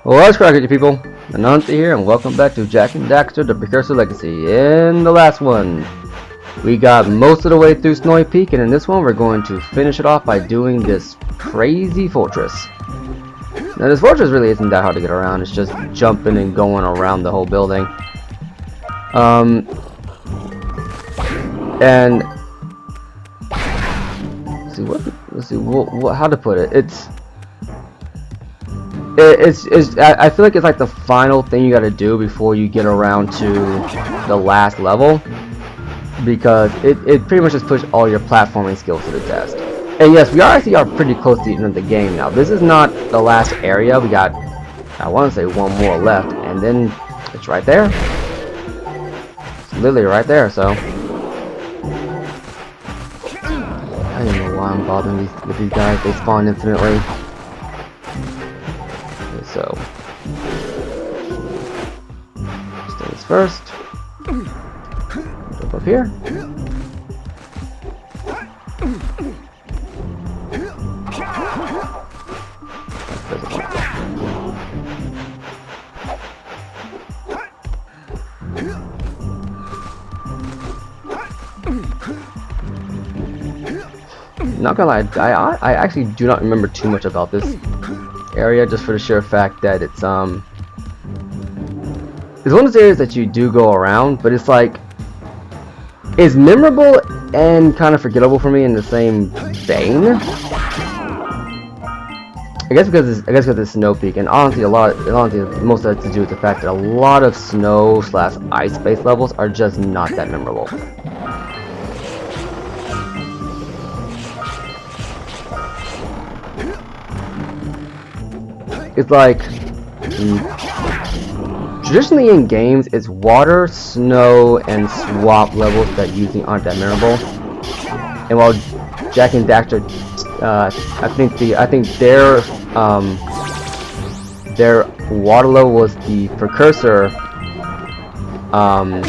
What's cracking, you people? Anansi here, and welcome back to Jak and Daxter, the Precusor Legacy. In the last one, we got most of the way through Snowy Peak, and in this one, we're going to finish it off by doing this crazy fortress. Now, this fortress really isn't that hard to get around. It's just jumping and going around the whole building. And let's see what how to put it. I feel like it's like the final thing you got to do before you get around to the last level, because it pretty much just pushes all your platforming skills to the test. And yes, we are pretty close to the end of the game now. This is not the last area. We got, I want to say, one more left, and then it's right there. It's literally right there. So I don't know why I'm bothering with these guys. They spawn infinitely. So, things first. Jump up here. Not gonna lie, I actually do not remember too much about this area, just for the sheer fact that it's one of those areas that you do go around, but it's like it's memorable and kind of forgettable for me in the same vein. I guess because it's Snow Peak, and honestly most of that to do with the fact that a lot of snow / ice based levels are just not that memorable. It's like, traditionally in games, it's water, snow, and swamp levels that usually aren't that memorable. And while Jak and Daxter, I think their water level was the Precusor, underground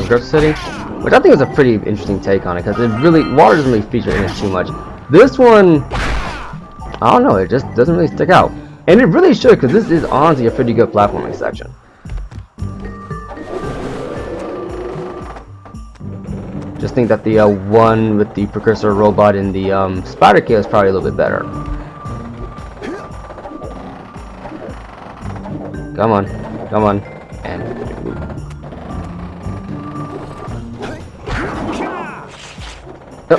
Precursor city, which I think is a pretty interesting take on it, because water doesn't really feature in it too much. This one, I don't know, it just doesn't really stick out. And it really should, because this is honestly a pretty good platforming section. Just think that the one with the Precusor robot in the spider cave is probably a little bit better. Come on, come on, and move.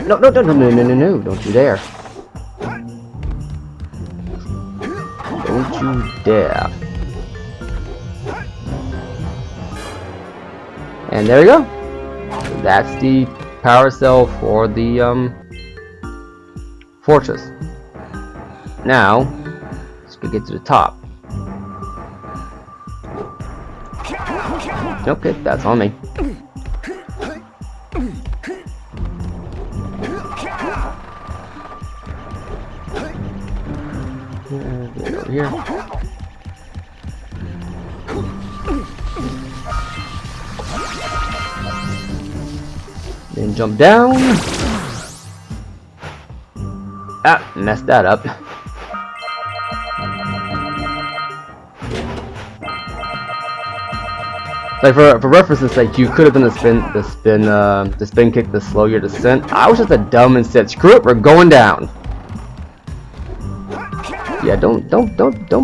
No, don't you dare. Don't you dare. And there you go. That's the power cell for the fortress. Now, let's go get to the top. Okay, that's on me. Get over here. Then jump down. Ah, messed that up. Like for reference's sake, you could have done the spin kick to slow your descent. I was just a dumb and said, screw it, we're going down. Yeah, don't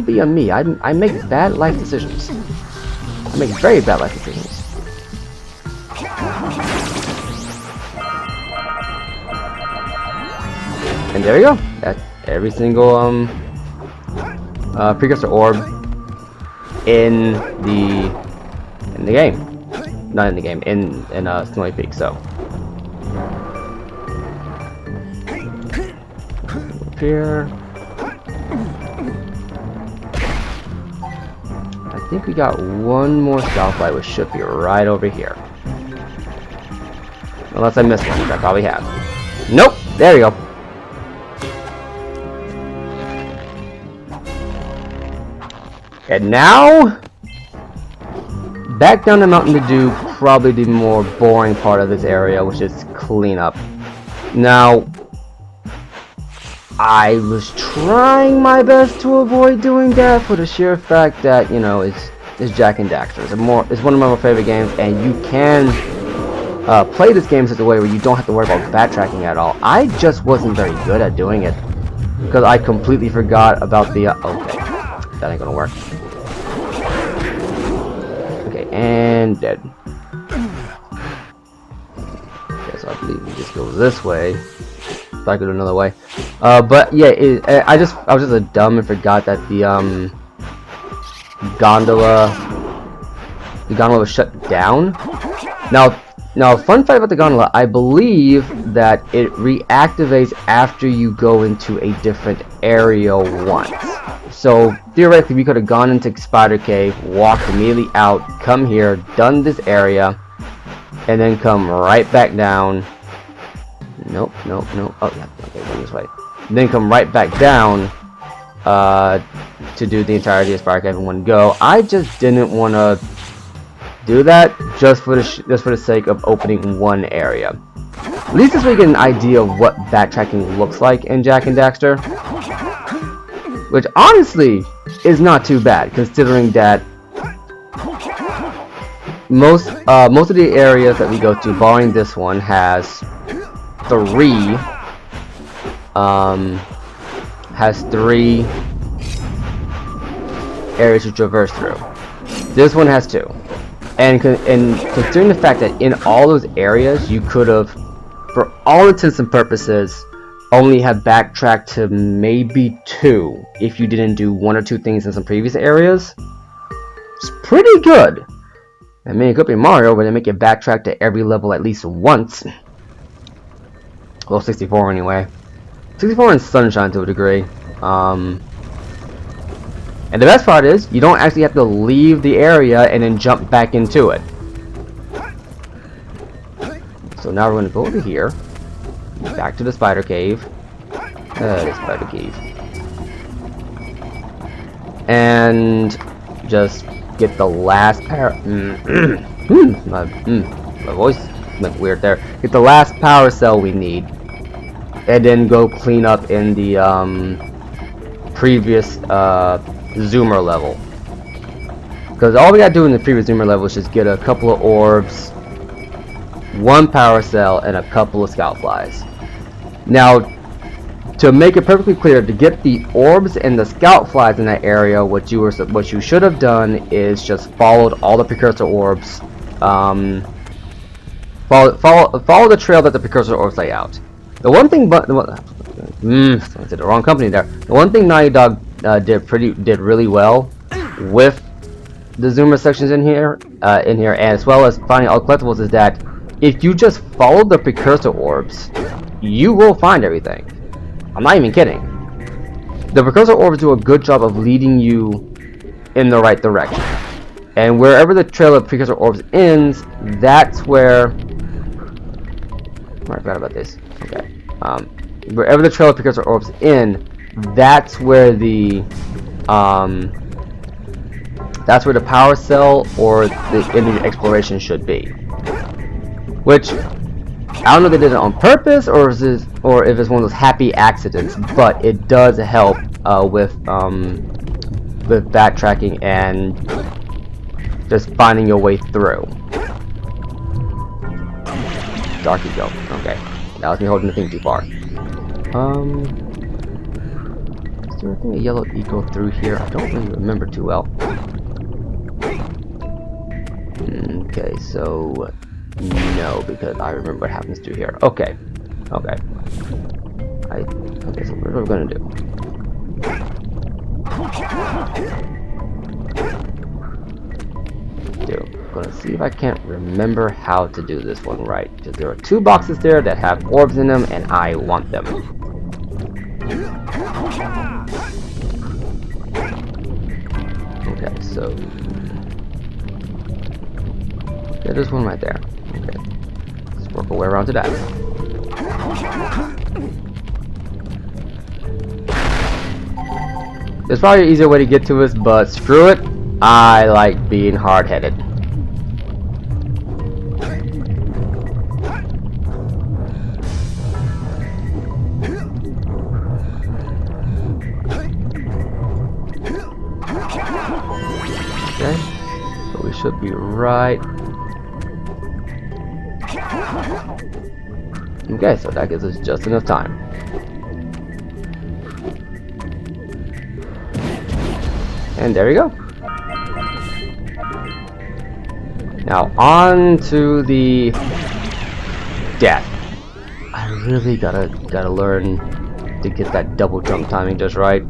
be on me. I make bad life decisions. I make very bad life decisions. And there you go. That's every single Precusor orb in the game. Not in the game, in Snowy Peak. So up here. I think we got one more south light, which should be right over here. Unless I missed one, which I probably have. Nope! There you go. And now, back down the mountain to do probably the more boring part of this area, which is clean up. Now, I was trying my best to avoid doing that for the sheer fact that, you know, it's Jak and Daxter. It's one of my favorite games, and you can play this game in such a way where you don't have to worry about backtracking at all. I just wasn't very good at doing it because I completely forgot about the okay, that ain't gonna work. Okay, and dead. Okay, so I believe we just go this way. If I could do another way, but yeah, I was just a dumb and forgot that the gondola was shut down. Now, fun fact about the gondola, I believe that it reactivates after you go into a different area once. So theoretically, we could have gone into Spider Cave, walked immediately out, come here, done this area, and then come right back down. Nope. Oh yeah, okay, go this way. And then come right back down to do the entirety of Spider Cave in one go. I just didn't want to do that just for the sake of opening one area. At least this way we get an idea of what backtracking looks like in Jak and Daxter, which honestly is not too bad, considering that most of the areas that we go to, barring this one, has three areas to traverse through. This one has two, and considering the fact that in all those areas you could have, for all intents and purposes, only have backtracked to maybe two if you didn't do one or two things in some previous areas. It's pretty good. I mean, it could be Mario where they make you backtrack to every level at least once. Well, 64 anyway. 64 in Sunshine to a degree. And the best part is, you don't actually have to leave the area and then jump back into it. So now we're going to go over here. Back to the Spider Cave. The Spider Cave. And just get the last my voice went weird there. Get the last power cell we need. And then go clean up in the previous Zoomer level. Because all we gotta do in the previous Zoomer level is just get a couple of orbs, one power cell, and a couple of scout flies. Now, to make it perfectly clear, to get the orbs and the scout flies in that area, what you should have done is just followed all the precursor orbs. Follow the trail that the precursor orbs lay out. The one thing, I said the wrong company there. The one thing Naughty Dog did really well with the Zoomer sections in here, as well as finding all collectibles, is that if you just follow the precursor orbs, you will find everything. I'm not even kidding. The precursor orbs do a good job of leading you in the right direction, and wherever the trail of precursor orbs ends, that's where. I forgot about this. Okay. Wherever the trail of precursor orbs end, that's where the power cell or the end of the exploration should be. Which I don't know if they did it on purpose or if it's one of those happy accidents, but it does help with backtracking and just finding your way through. Darky go. Okay. That was me holding the thing too far. Is there a yellow eco through here? I don't really remember too well. Okay, so no, because I remember what happens through here. Okay. Okay, so what are we gonna do? I'm gonna see if I can't remember how to do this one right, because there are two boxes there that have orbs in them and I want them. Okay, so yeah, there's one right there. Okay, let's work our way around to that. There's probably an easier way to get to us, but screw it. I like being hard-headed. should be right. Okay, so that gives us just enough time. And there you go. Now on to the death. I really gotta learn to get that double jump timing just right.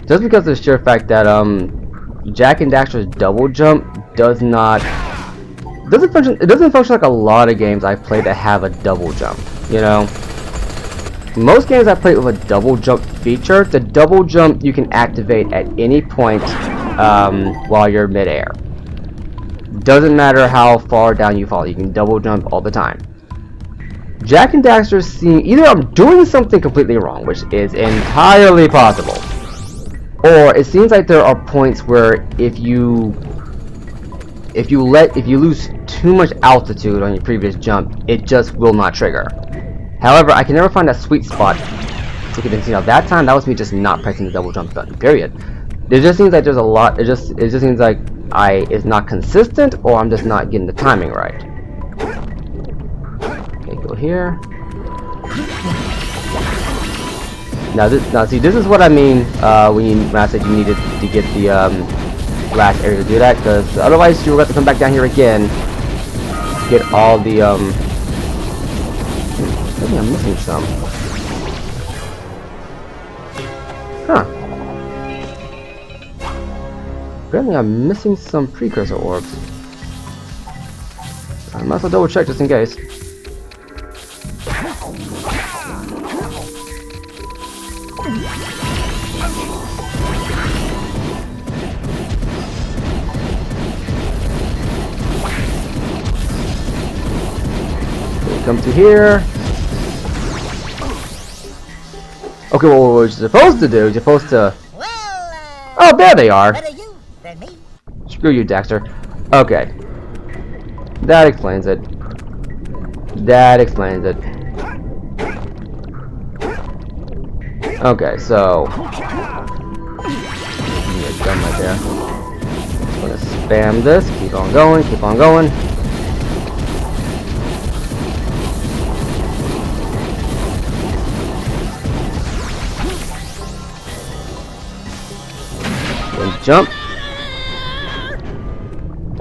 Just because of the sheer fact that Jak and Daxter's double jump doesn't function like a lot of games I play that have a double jump. You know, most games I play with a double jump feature, the double jump you can activate at any point while you're midair. Doesn't matter how far down you fall, you can double jump all the time. Jak and Daxter seem either I'm doing something completely wrong, which is entirely possible, or it seems like there are points where if you lose too much altitude on your previous jump, it just will not trigger. However, I can never find that sweet spot. So you can see, now that time that was me just not pressing the double jump button. Period. It just seems like there's a lot. It just seems like it's not consistent, or I'm just not getting the timing right. Okay, go here. Now see, this is what I mean when I said you needed to get the last area to do that, because otherwise you'll have to come back down here again, get all the maybe I'm missing some. Huh. Apparently I'm missing some precursor orbs. I might as well double check just in case. Come to here. Okay, well, what you're supposed to do is you're supposed to... Oh, there they are! Better you than me. Screw you, Daxter. Okay. That explains it. That explains it. Okay, so... Gun right there. I'm gonna spam this. Keep on going, keep on going. Jump,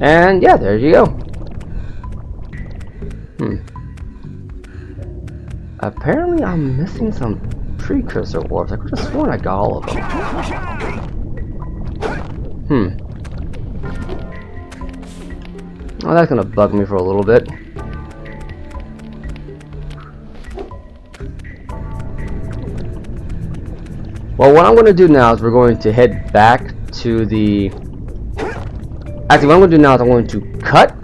and yeah, there you go. Apparently I'm missing some precursor orbs. I could have sworn I got all of them. Well, that's gonna bug me for a little bit. Well, what I'm going to do now is we're going to head back to the... Actually, what I'm going to do now is I'm going to cut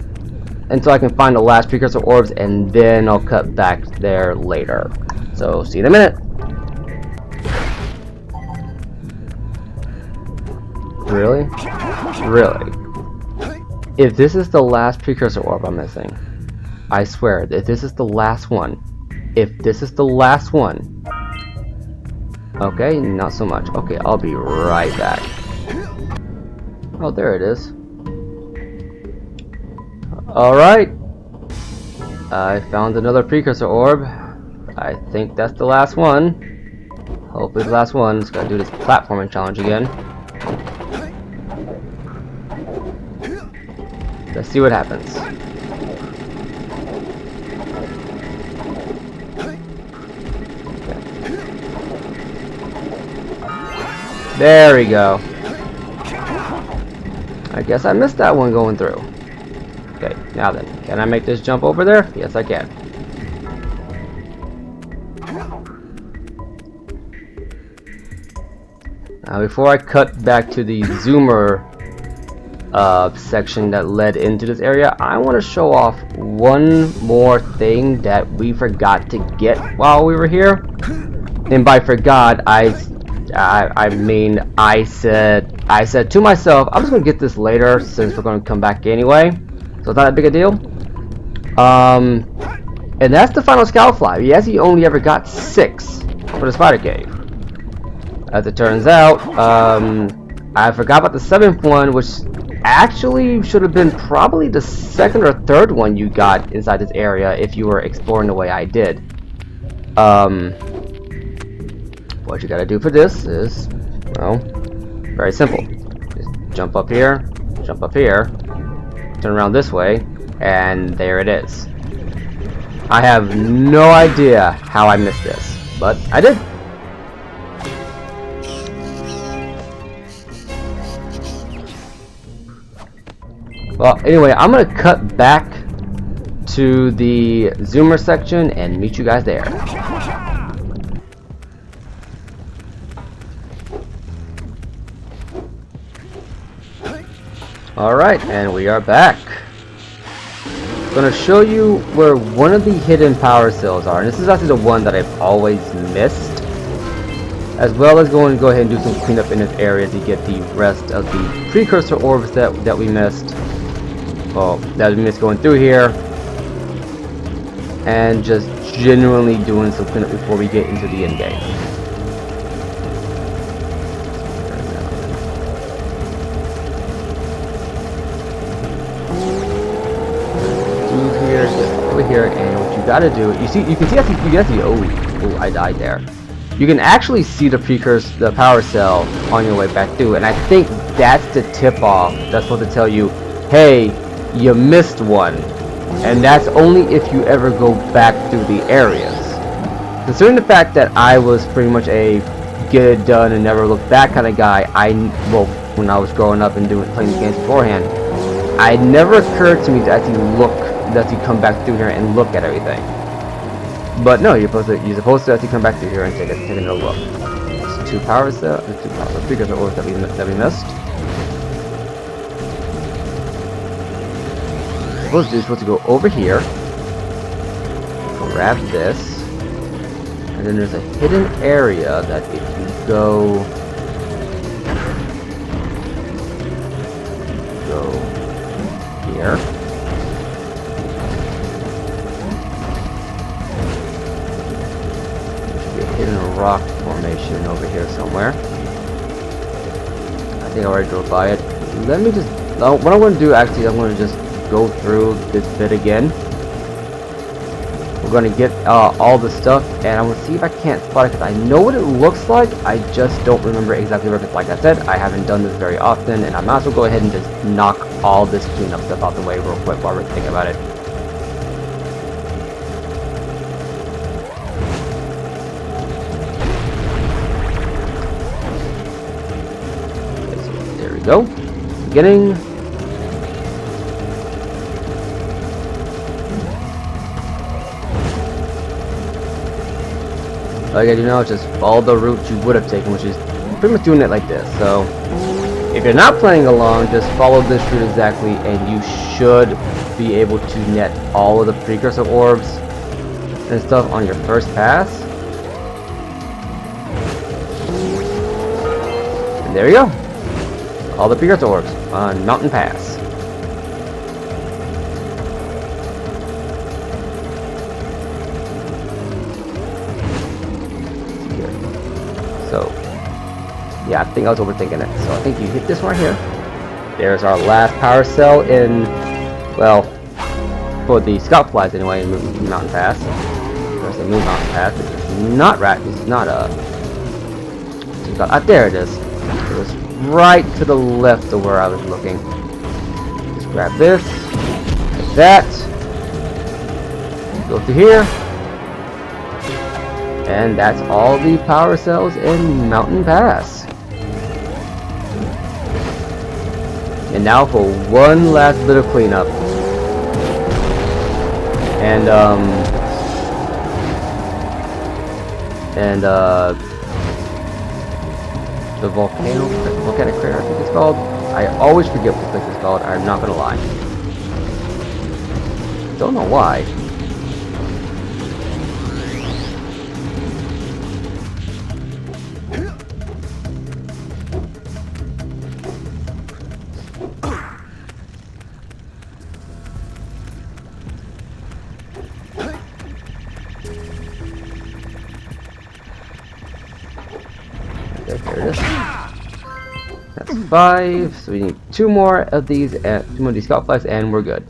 until I can find the last precursor orbs, and then I'll cut back there later. So, see you in a minute. Really? Really? If this is the last precursor orb I'm missing, I swear, if this is the last one, okay, not so much. Okay, I'll be right back. Oh, there it is. Alright. I found another precursor orb. I think that's the last one. Hopefully the last one. Just gotta do this platforming challenge again. Let's see what happens. There we go. I guess I missed that one going through. Okay, now then, can I make this jump over there? Yes, I can. Now, before I cut back to the zoomer section that led into this area, I want to show off one more thing that we forgot to get while we were here. And by forgot, I mean I said to myself, I'm just gonna get this later since we're gonna come back anyway, so it's not that big a deal. And that's the final scout fly. He actually only ever got 6 for the spider cave. As it turns out, I forgot about the 7th one, which actually should have been probably the second or third one you got inside this area if you were exploring the way I did. What you gotta do for this is, well, very simple. Just jump up here, turn around this way, and there it is. I have no idea how I missed this, but I did. Well, anyway, I'm gonna cut back to the zoomer section and meet you guys there. Alright, and we are back. I'm gonna show you where one of the hidden power cells are, and this is actually the one that I've always missed, as well as go ahead and do some cleanup in this area to get the rest of the precursor orbs that we missed. Well, that we missed going through here, and just genuinely doing some cleanup before we get into the end game. Over here, and what you gotta do, you can see actually, oh, I died there. You can actually see the precursor, the power cell on your way back through, and I think that's the tip-off that's supposed to tell you, hey, you missed one, and that's only if you ever go back through the areas. Considering the fact that I was pretty much a get it done and never look back kind of guy, well, when I was growing up and playing the games beforehand, it never occurred to me to actually come back through here and look at everything. But no, you're supposed to actually come back through here and take another look. It's two power cells, precursor orbs that we missed. You're supposed to go over here, grab this, and then there's a hidden area that if you go here. Hidden rock formation over here somewhere. I think I already drove by it. Let me just, what I'm going to do actually, I'm going to just go through this bit again. We're going to get all the stuff, and I'm going to see if I can't spot it, because I know what it looks like, I just don't remember exactly where. Like I said, I haven't done this very often, and I might as well go ahead and just knock all this cleanup stuff out the way real quick while we're thinking about it. Go. Beginning. All you gotta do now is just follow the route you would have taken, which is pretty much doing it like this. So, if you're not playing along, just follow this route exactly, and you should be able to net all of the precursor orbs and stuff on your first pass. And there you go. All the precursor orbs on Mountain Pass. So, yeah, I think I was overthinking it. So I think you hit this one right here. There's our last power cell in, well, for the scout flies anyway, in Mountain Pass. There's the Moon Mountain Pass. It's not right. It's not there it is. It was right to the left of where I was looking. Just grab this, like that, go through here, and that's all the power cells in Mountain Pass. And now for one last bit of cleanup. And the volcanic crater, I think it's called. I always forget what this place is called, I'm not gonna lie. Don't know why. There it is. That's 5. So we need 2 more of these, 2 more of these scout flags, and we're good.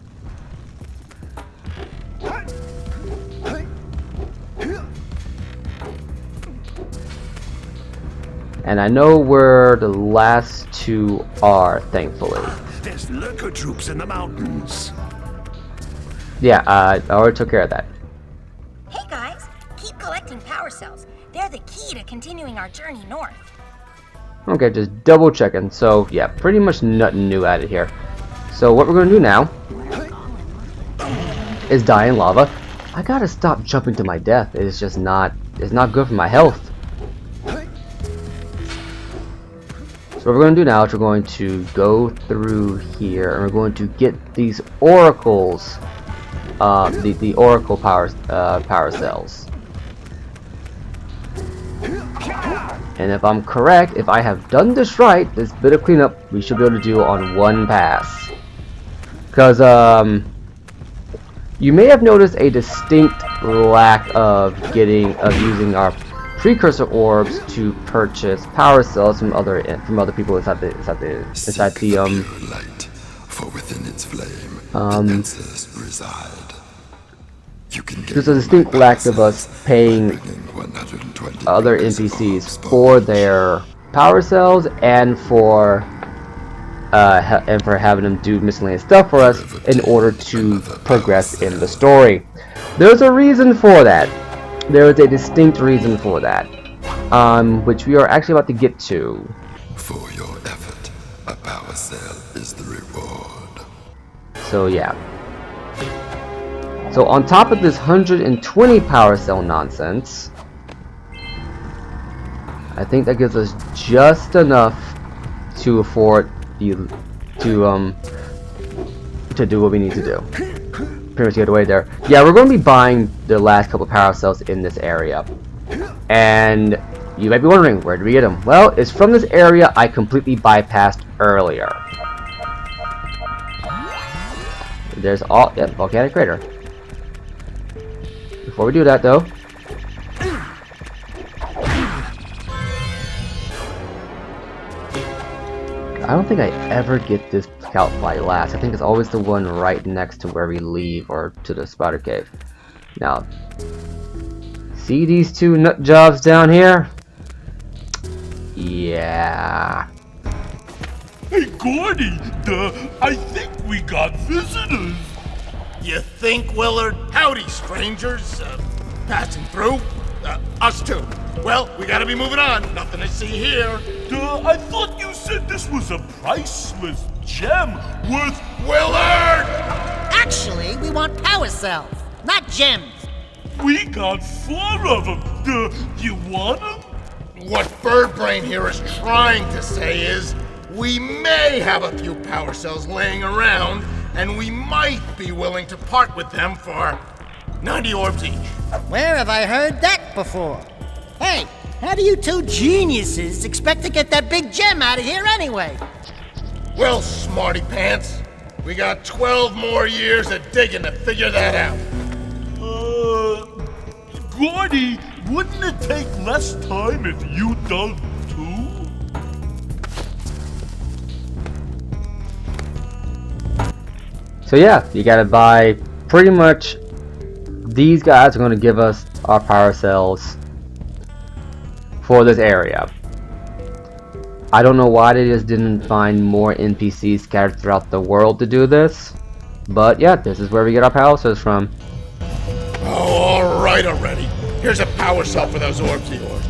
And I know where the last 2 are, thankfully. There's lurker troops in the mountains. Yeah, I already took care of that. Hey guys, keep collecting power cells. They're the key to continuing our journey north. Okay, just double checking. So yeah, pretty much nothing new added here. So what we're gonna do now is die in lava. I gotta stop jumping to my death. It's just not. It's not good for my health. So what we're going to do now is we're going to go through here and we're going to get these oracles, the oracle power cells. And if I'm correct, if I have done this right, this bit of cleanup we should be able to do on one pass. Because you may have noticed a distinct lack of using our Precusor orbs to purchase power cells from other people inside the light, for within its flame, answers reside. You can get there's a distinct lack of us paying other NPCs for their power cells and for having them do miscellaneous stuff for us in order to progress in the story. There's a reason for that. There is a distinct reason for that, which we are actually about to get to. For your effort, a power cell is the reward. So yeah. So on top of this 120 power cell nonsense, I think that gives us just enough to afford to do what we need to do. Pretty much get away there. Yeah, we're going to be buying the last couple power cells in this area. And you might be wondering, where do we get them? Well, it's from this area I completely bypassed earlier. There's volcanic crater. Before we do that though, I don't think I ever get this scout fly last. I think it's always the one right next to where we leave, or to the spider cave. Now, see these 2 nut jobs down here? Yeah. Hey, Gordy, I think we got visitors. You think, Willard? Howdy, strangers. Passing through? Us too. Well, we gotta be moving on. Nothing to see here. I thought you said this was a priceless gem worth... Willard! Actually, we want power cells, not gems. We got 4 of them. You want them? What Birdbrain here is trying to say is, we may have a few power cells laying around, and we might be willing to part with them for 90 orbs each. Where have I heard that before? Hey, how do you 2 geniuses expect to get that big gem out of here anyway? Well, smarty pants, we got 12 more years of digging to figure that out. Gordy, wouldn't it take less time if you dug too? So yeah, you gotta buy pretty much. These guys are going to give us our power cells for this area. I don't know why they just didn't find more NPCs scattered throughout the world to do this, but yeah, this is where we get our power cells from. Oh, alright already. Here's a power cell for those orbs of yours.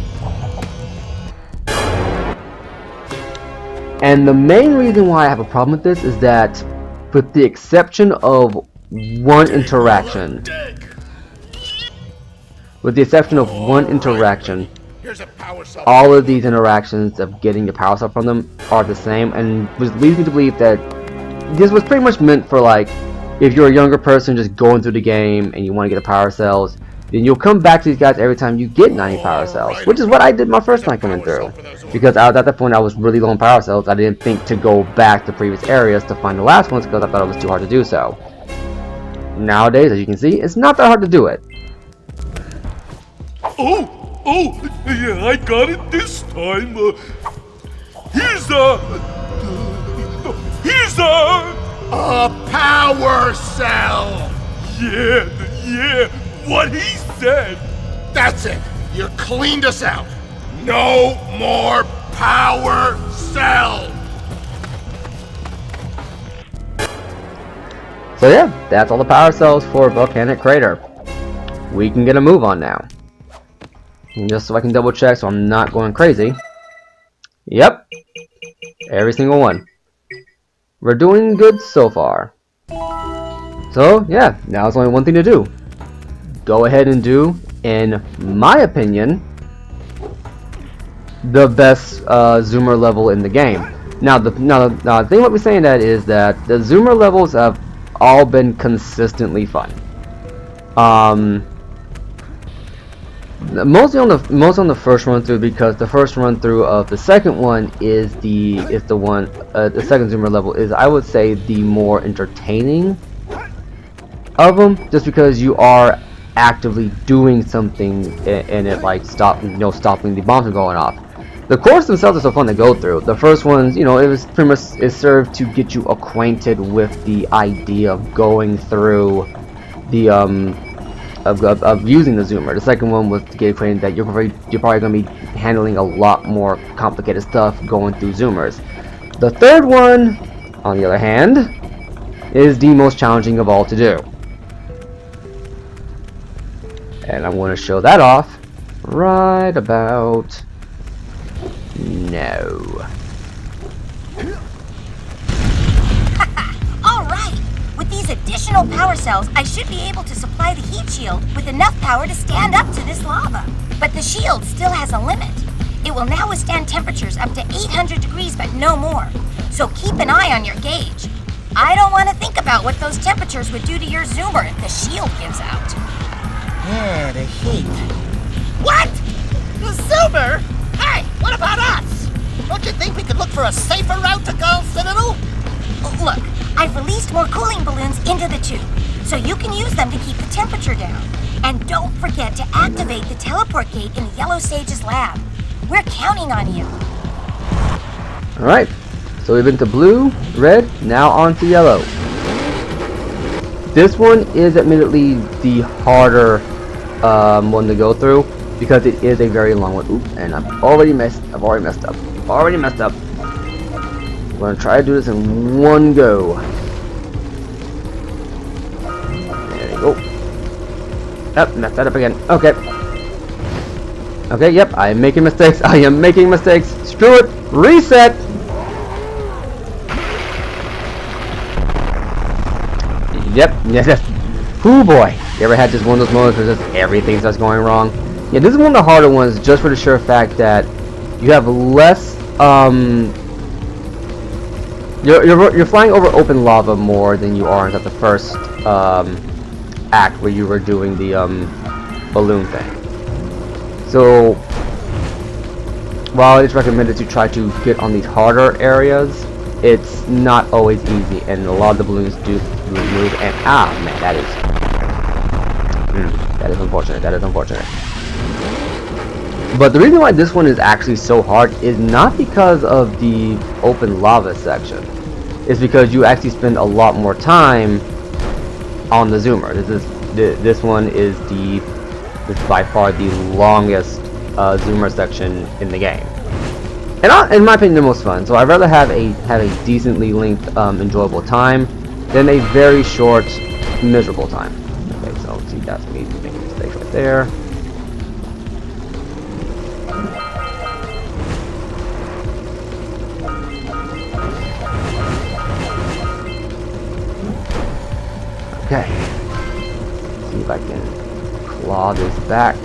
And the main reason why I have a problem with this is that, with the exception of one interaction, all of these interactions of getting the power cell from them are the same, and which leads me to believe that this was pretty much meant for, like, if you're a younger person just going through the game and you want to get the power cells, then you'll come back to these guys every time you get 90 power cells, which is what I did my first time coming through, because at that point I was really low on power cells. I didn't think to go back to previous areas to find the last ones because I thought it was too hard to do so. Nowadays, as you can see, it's not that hard to do it. Oh, yeah, I got it this time. Here He's a power cell! Yeah, what he said! That's it! You cleaned us out! No more power cell! So yeah, that's all the power cells for Volcanic Crater. We can get a move on now. And just so I can double check so I'm not going crazy. Yep. Every single one. We're doing good so far. So yeah, now there's only one thing to do. Go ahead and do, in my opinion, the best zoomer level in the game. Now the thing what we're saying that is that the zoomer levels have all been consistently fun. Mostly on the first run through, because the first run through of the second one is the one the second zoomer level is, I would say, the more entertaining of them, just because you are actively doing something and it, like, stopping the bombs from going off. The course themselves are so fun to go through. The first ones, it was pretty much, it served to get you acquainted with the idea of going through the of using the zoomer. The second one was to get acquainted that you're probably going to be handling a lot more complicated stuff going through zoomers. The third one, on the other hand, is the most challenging of all to do. And I'm going to show that off right about now. Alright! With these additional power cells, I should be able to supply the heat shield with enough power to stand up to this lava. But the shield still has a limit. It will now withstand temperatures up to 800 degrees, but no more. So keep an eye on your gauge. I don't want to think about what those temperatures would do to your zoomer if the shield gives out. Yeah, the heat. What? The Zoomer? Hey, what about us? Don't you think we could look for a safer route to Gull Citadel? Look, I've released more cooling balloons into the tube, so you can use them to keep the temperature down. And don't forget to activate the teleport gate in the Yellow Sage's lab. We're counting on you. Alright, so we've been to blue, red, now on to yellow. This one is admittedly the harder one to go through, because it is a very long one. Oops, and I've already messed up. I'm gonna try to do this in one go. There you go. Yep, messed that up again. Okay. Okay, yep, I am making mistakes. Screw it. Reset. Yep, yes. Ooh boy. You ever had just one of those moments where just everything starts going wrong? Yeah, this is one of the harder ones, just for the sure fact that you have less, you're flying over open lava more than you are inside the first, act where you were doing the, balloon thing. So, while it's recommended to try to get on these harder areas, it's not always easy, and a lot of the balloons do move, and man, that is unfortunate. But the reason why this one is actually so hard is not because of the open lava section. It's because you actually spend a lot more time on the zoomer. This one is by far the longest zoomer section in the game, and in my opinion, the most fun. So I'd rather have a decently length, enjoyable time than a very short, miserable time. Okay, so see, that's me making mistakes right there. Okay, see if I can claw this back.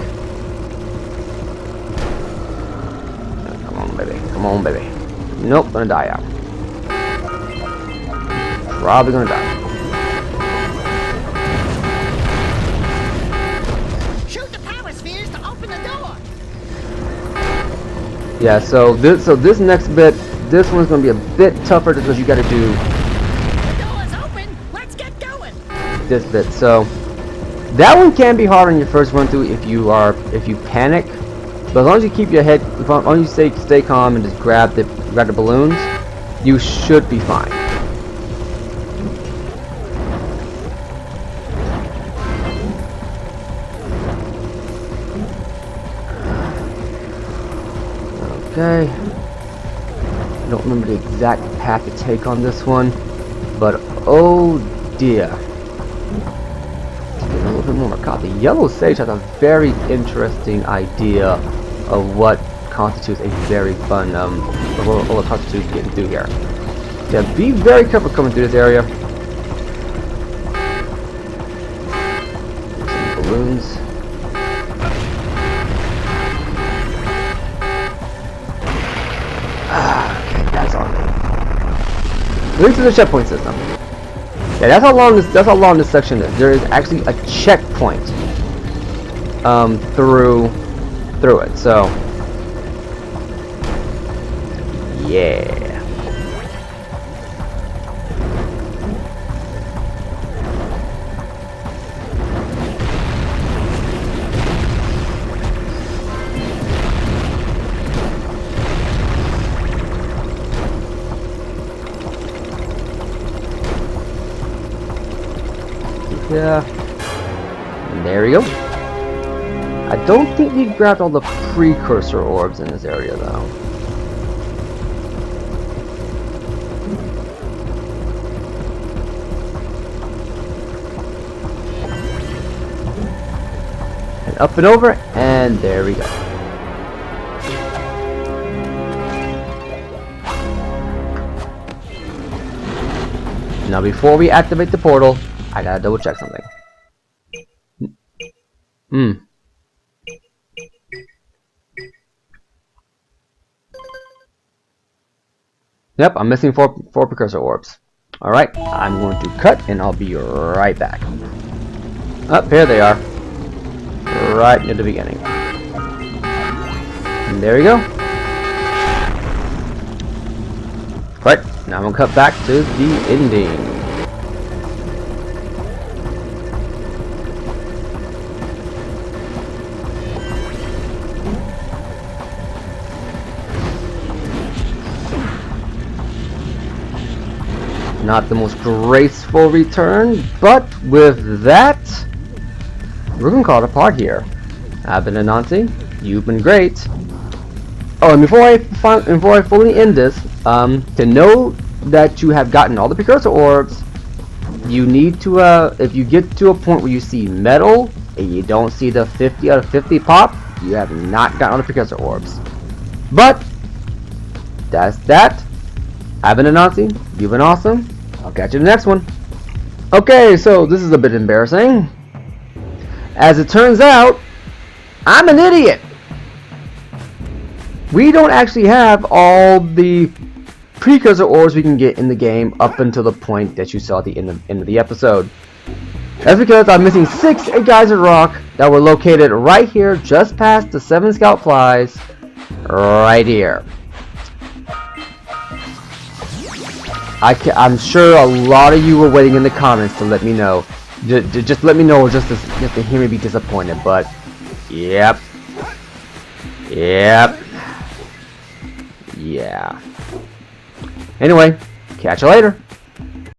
Come on, baby. Nope, gonna die out. Probably gonna die. Shoot the power spheres to open the door. Yeah, so this next bit, this one's gonna be a bit tougher because you gotta do The door is open. Let's get going. this bit. So that one can be hard on your first run through if you panic But as long as you keep your head, as long as you stay calm and just grab the balloons, you should be fine. Okay. I don't remember the exact path to take on this one, but oh dear. Getting a little bit more caught. The yellow sage has a very interesting idea of what constitutes a very fun, what constitutes getting through here. Yeah, be very careful coming through this area. Some balloons. Okay, that's on me. At least it's a checkpoint system. Yeah, that's how long this section is. There is actually a checkpoint through it. So yeah. Yeah. And there we go. I don't think we grabbed all the Precusor orbs in this area though. And up and over, and there we go. Now before we activate the portal, I gotta double check something. Yep, I'm missing four Precusor orbs. Alright, I'm going to cut and I'll be right back. Up here they are. Right near the beginning. And there we go. Right, now I'm gonna cut back to the ending. Not the most graceful return, but with that, we're gonna call it a part here. I've been Anansi. You've been great. Oh, and before I fully end this, to know that you have gotten all the Precusor orbs, you need to if you get to a point where you see metal and you don't see the 50 out of 50 pop, you have not gotten all the Precusor orbs. But that's that. I've been Anansi. You've been awesome. I'll catch you in the next one. Okay, so this is a bit embarrassing. As it turns out, I'm an idiot. We don't actually have all the Precusor orbs we can get in the game up until the point that you saw at the end of the episode. That's because I'm missing 6 Geyser Rock that were located right here, just past the 7 Scout Flies, right here. I'm sure a lot of you were waiting in the comments to let me know. Just let me know, just to hear me be disappointed. But yep. Yeah. Anyway, catch you later.